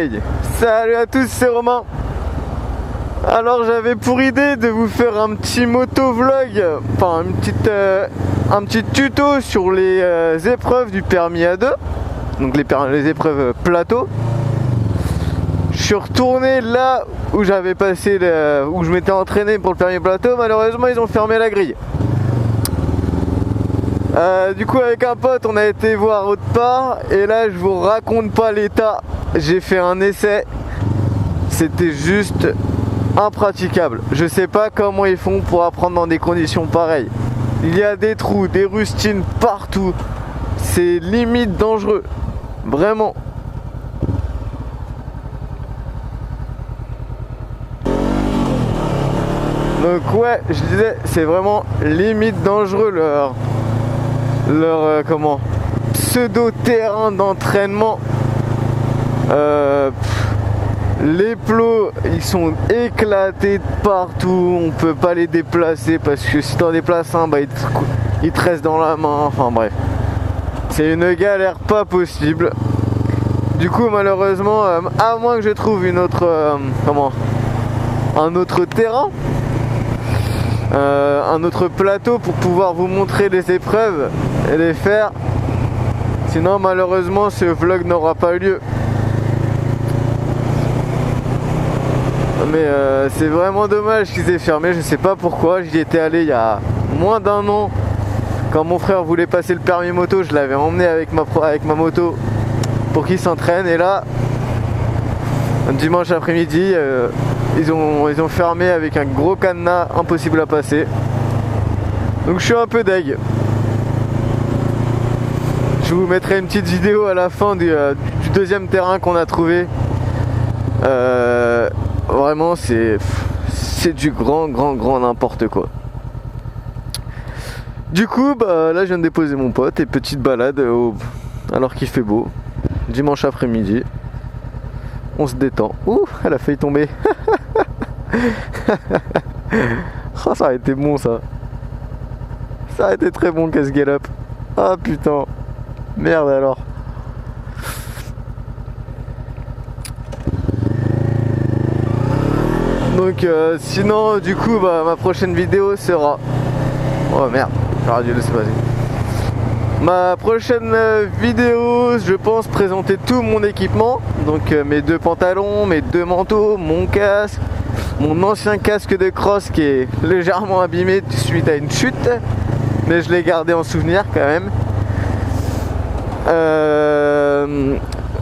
Hey, salut à tous, c'est Romain. Alors j'avais pour idée de vous faire un petit motovlog, enfin un petit tuto sur les épreuves du permis A2, donc les épreuves plateau. Je suis retourné là où j'avais passé, où je m'étais entraîné pour le permis plateau. Malheureusement ils ont fermé la grille. Du coup avec un pote on a été voir autre part et là je vous raconte pas l'état. J'ai fait un essai, c'était juste impraticable. Je sais pas comment ils font pour apprendre dans des conditions pareilles. Il y a des trous, des rustines partout. C'est limite dangereux, vraiment. Donc ouais, je disais, c'est vraiment limite dangereux leur pseudo terrain d'entraînement. Les plots ils sont éclatés de partout, on peut pas les déplacer parce que si t'en déplaces un, bah il te reste dans la main, enfin bref. C'est une galère pas possible. Du coup malheureusement, à moins que je trouve une autre un autre terrain, un autre plateau pour pouvoir vous montrer les épreuves et les faire. Sinon malheureusement ce vlog n'aura pas lieu. Mais c'est vraiment dommage qu'ils aient fermé, je sais pas pourquoi. J'y étais allé il y a moins d'un an. Quand mon frère voulait passer le permis moto, je l'avais emmené avec ma moto pour qu'il s'entraîne. Et là, un dimanche après-midi, ils ont fermé avec un gros cadenas impossible à passer. Donc je suis un peu deg. Je vous mettrai une petite vidéo à la fin du deuxième terrain qu'on a trouvé. Vraiment c'est du grand n'importe quoi. Du coup bah, là je viens de déposer mon pote et petite balade alors qu'il fait beau. Dimanche après-midi. On se détend. Ouh, elle a failli tomber. Oh, ça a été bon ça. Ça a été très bon casse galop. Ah putain. Merde alors. Donc sinon du coup bah, ma prochaine vidéo sera... Oh merde, j'aurais dû laisser passer. Ma prochaine vidéo, je pense présenter tout mon équipement. Donc mes deux pantalons, mes deux manteaux, mon casque, mon ancien casque de cross qui est légèrement abîmé suite à une chute. Mais je l'ai gardé en souvenir quand même.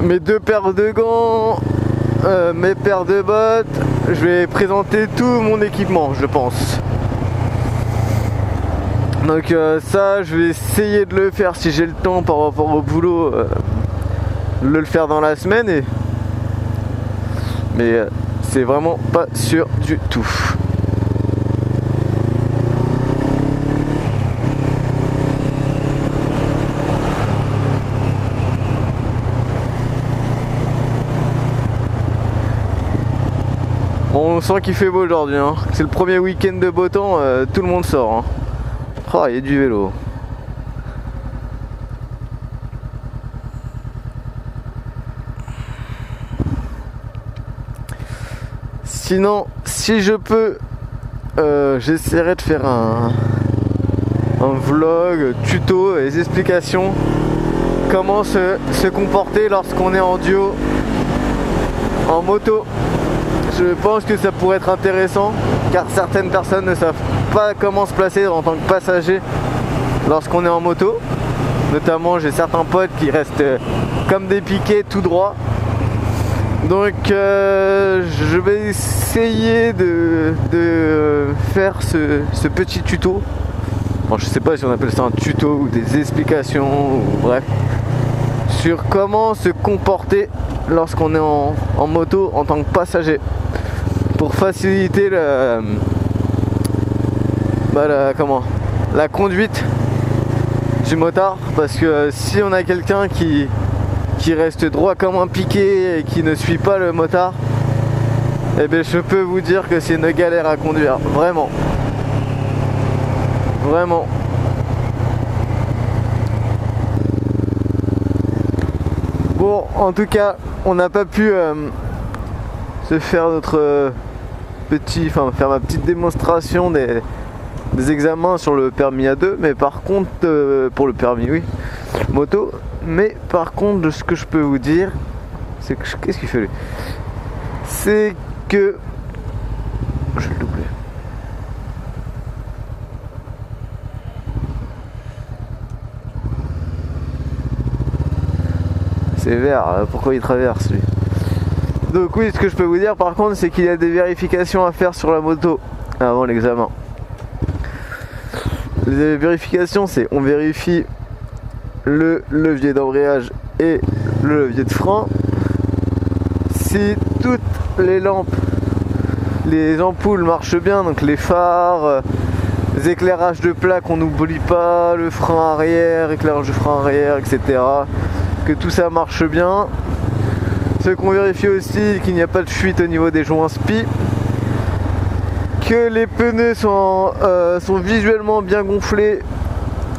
Mes deux paires de gants, mes paires de bottes. Je vais présenter tout mon équipement, je pense. Donc ça, je vais essayer de le faire si j'ai le temps par rapport au boulot, de le faire dans la semaine. Mais c'est vraiment pas sûr du tout. On sent qu'il fait beau aujourd'hui, hein. C'est le premier week-end de beau temps, tout le monde sort. Hein. Oh, il y a du vélo. Sinon, si je peux, j'essaierai de faire un vlog, tuto, et des explications. Comment se comporter lorsqu'on est en duo, en moto. Je pense que ça pourrait être intéressant car certaines personnes ne savent pas comment se placer en tant que passager lorsqu'on est en moto. Notamment j'ai certains potes qui restent comme des piquets tout droit. Donc je vais essayer de faire ce petit tuto. Bon, je sais pas si on appelle ça un tuto ou des explications ou bref. Sur comment se comporter lorsqu'on est en moto en tant que passager. Pour faciliter la conduite du motard, parce que si on a quelqu'un qui reste droit comme un piquet et qui ne suit pas le motard, eh bien je peux vous dire que c'est une galère à conduire, vraiment. Vraiment. Bon, en tout cas, on n'a pas pu se faire notre faire ma petite démonstration des examens sur le permis A2, mais par contre pour le permis oui moto, mais par contre ce que je peux vous dire c'est que qu'est-ce qu'il fait lui, c'est que je vais le doubler. C'est vert, pourquoi il traverse lui? Donc oui, ce que je peux vous dire par contre, c'est qu'il y a des vérifications à faire sur la moto avant l'examen. Les vérifications, c'est on vérifie le levier d'embrayage et le levier de frein. Si toutes les lampes, les ampoules marchent bien, donc les phares, les éclairages de plaque, on n'oublie pas, le frein arrière, éclairage de frein arrière, etc. Que tout ça marche bien. Ce qu'on vérifie aussi, qu'il n'y a pas de fuite au niveau des joints spi, que les pneus sont visuellement bien gonflés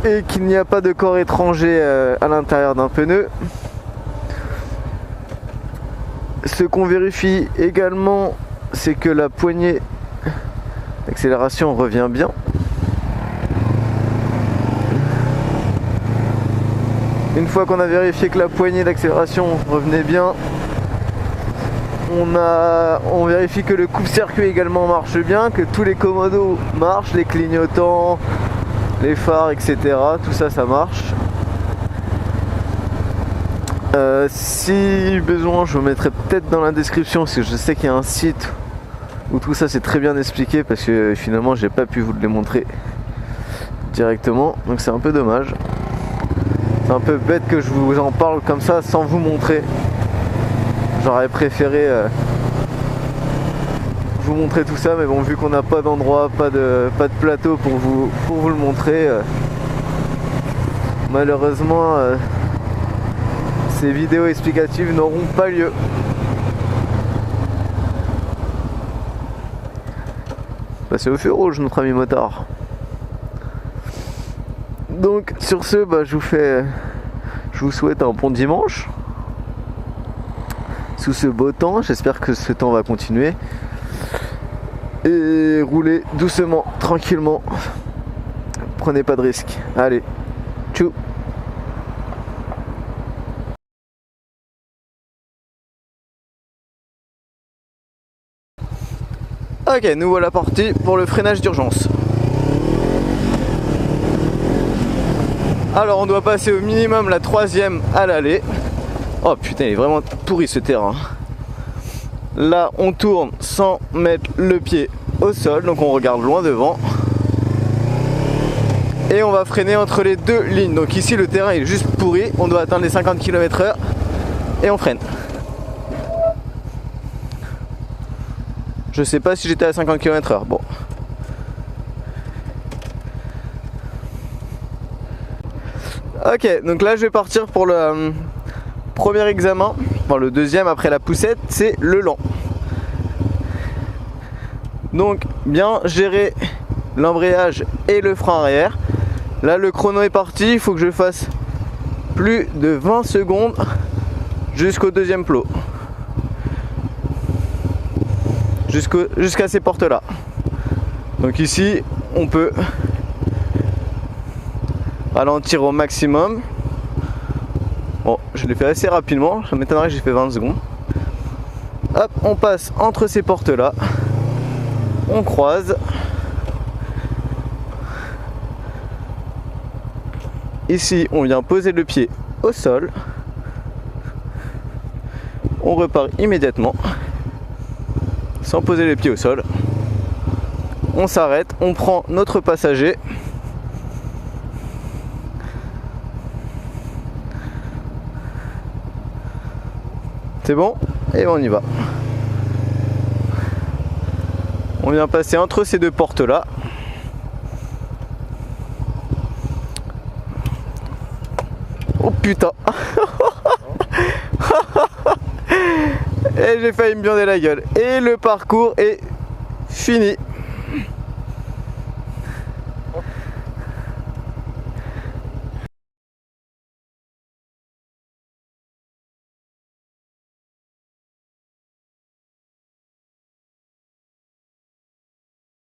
et qu'il n'y a pas de corps étranger à l'intérieur d'un pneu. Ce qu'on vérifie également, c'est que la poignée d'accélération revient bien. Une fois qu'on a vérifié que la poignée d'accélération revenait bien, on vérifie que le coupe-circuit également marche bien, que tous les commodos marchent, les clignotants, les phares, etc. Tout ça, ça marche. Si besoin, je vous mettrai peut-être dans la description, parce que je sais qu'il y a un site où tout ça c'est très bien expliqué, parce que finalement j'ai pas pu vous le démontrer directement, donc c'est un peu dommage. C'est un peu bête que je vous en parle comme ça sans vous montrer. J'aurais préféré vous montrer tout ça, mais bon, vu qu'on n'a pas d'endroit, pas de plateau pour vous le montrer, malheureusement ces vidéos explicatives n'auront pas lieu. Passez au feu rouge, notre ami motard. Donc sur ce, je vous souhaite un bon dimanche sous ce beau temps. J'espère que ce temps va continuer, et roulez doucement, tranquillement, prenez pas de risques. Allez, tchou. Ok, nous voilà partis pour le freinage d'urgence. Alors on doit passer au minimum la 3e à l'aller. Oh putain, il est vraiment pourri ce terrain. Là on tourne sans mettre le pied au sol, donc on regarde loin devant. Et on va freiner entre les deux lignes. Donc ici le terrain est juste pourri, on doit atteindre les 50 km/h et on freine. Je sais pas si j'étais à 50 km/h. Bon. Ok, donc là je vais partir pour le premier examen. Enfin le deuxième après la poussette, c'est le lent. Donc bien gérer l'embrayage et le frein arrière. Là le chrono est parti, il faut que je fasse plus de 20 secondes jusqu'au deuxième plot. Jusqu'à ces portes là. Donc ici on peut ralentir au maximum. Bon, je l'ai fait assez rapidement, ça m'étonnerait que j'ai fait 20 secondes. Hop, on passe entre ces portes là, on croise. Ici on vient poser le pied au sol, on repart immédiatement sans poser les pieds au sol. On s'arrête, on prend notre passager. C'est bon? Et on y va. On vient passer entre ces deux portes là. Oh putain. Et j'ai failli me viander la gueule. Et le parcours est fini.